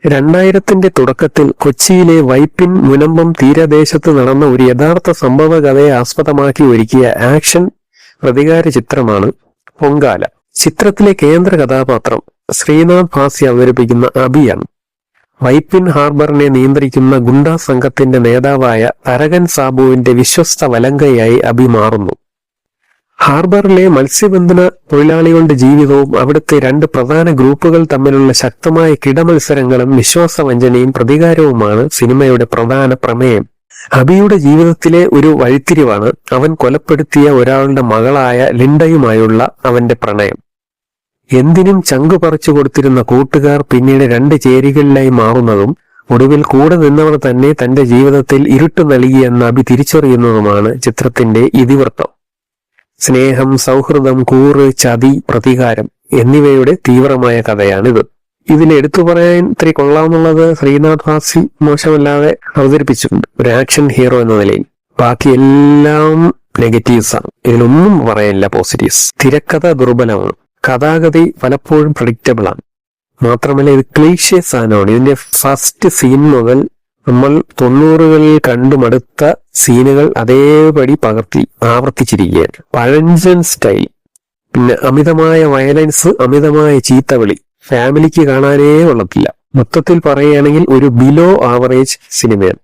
2000-ന്റെ തുടക്കത്തിൽ കൊച്ചിയിലെ വൈപ്പിൻ മുനമ്പം തീരദേശത്ത് നടന്ന ഒരു യഥാർത്ഥ സംഭവ കഥയെ ആസ്പദമാക്കി ഒരുക്കിയ ആക്ഷൻ പ്രതികാര ചിത്രമാണ് പൊങ്കാല. ചിത്രത്തിലെ കേന്ദ്ര കഥാപാത്രം ശ്രീനാഥ് ഭാസി അവതരിപ്പിക്കുന്ന അബിയാണ്. വൈപ്പിൻ ഹാർബറിനെ നിയന്ത്രിക്കുന്ന ഗുണ്ടാ സംഘത്തിന്റെ നേതാവായ തരകൻ സാബുവിന്റെ വിശ്വസ്ത വലങ്കയായി അബി മാറുന്നു. ഹാർബറിലെ മത്സ്യബന്ധന തൊഴിലാളികളുടെ ജീവിതവും അവിടുത്തെ രണ്ട് പ്രധാന ഗ്രൂപ്പുകൾ തമ്മിലുള്ള ശക്തമായ കിടമത്സരങ്ങളും വിശ്വാസവഞ്ചനയും പ്രതികാരവുമാണ് സിനിമയുടെ പ്രധാന പ്രമേയം. അബിയുടെ ജീവിതത്തിലെ ഒരു വഴിത്തിരിവാണ് അവൻ കൊലപ്പെടുത്തിയ ഒരാളുടെ മകളായ ലിൻഡയുമായുള്ള അവന്റെ പ്രണയം. എന്തിനും ചങ്കു പറിച്ചു കൊടുത്തിരുന്ന കൂട്ടുകാർ പിന്നീട് രണ്ട് ചേരികളിലായി മാറുന്നതും ഒടുവിൽ കൂടെ നിന്നവർ തന്നെ തന്റെ ജീവിതത്തിൽ ഇരുട്ട് നൽകിയെന്ന് അബി തിരിച്ചറിയുന്നതുമാണ് ചിത്രത്തിന്റെ ഇതിവൃത്തം. സ്നേഹം, സൗഹൃദം, കൂറ്, ചതി, പ്രതികാരം എന്നിവയുടെ തീവ്രമായ കഥയാണിത്. ഇതിൽ എടുത്തു പറയാൻ ഇത്തിരി കൊള്ളാമെന്നുള്ളത് ശ്രീനാഥ് ഭാസി മോശമല്ലാതെ അവതരിപ്പിച്ചിട്ടുണ്ട് ഒരു ആക്ഷൻ ഹീറോ എന്ന നിലയിൽ. ബാക്കി എല്ലാം നെഗറ്റീവ്സ് ആണ്, ഇതിലൊന്നും പറയാനില്ല പോസിറ്റീവ്സ്. തിരക്കഥ ദുർബലമാണ്, കഥാഗതി പലപ്പോഴും പ്രഡിക്റ്റബിൾ ആണ്. മാത്രമല്ല ഇത് ക്ലീഷേ സാധനമാണ്. ഇതിന്റെ ഫസ്റ്റ് സീൻ മുതൽ നമ്മൾ 90കളിൽ കണ്ടുമടുത്ത സീനുകൾ അതേപടി ആവർത്തിച്ചിരിക്കുകയാണ്. പഴഞ്ചൻ സ്റ്റൈൽ, പിന്നെ അമിതമായ വയലൻസ്, അമിതമായ ചീത്തവിളി, ഫാമിലിക്ക് കാണാനേ കൊള്ളത്തില്ല. മൊത്തത്തിൽ പറയുകയാണെങ്കിൽ ഒരു ബിലോ ആവറേജ് സിനിമയാണ്.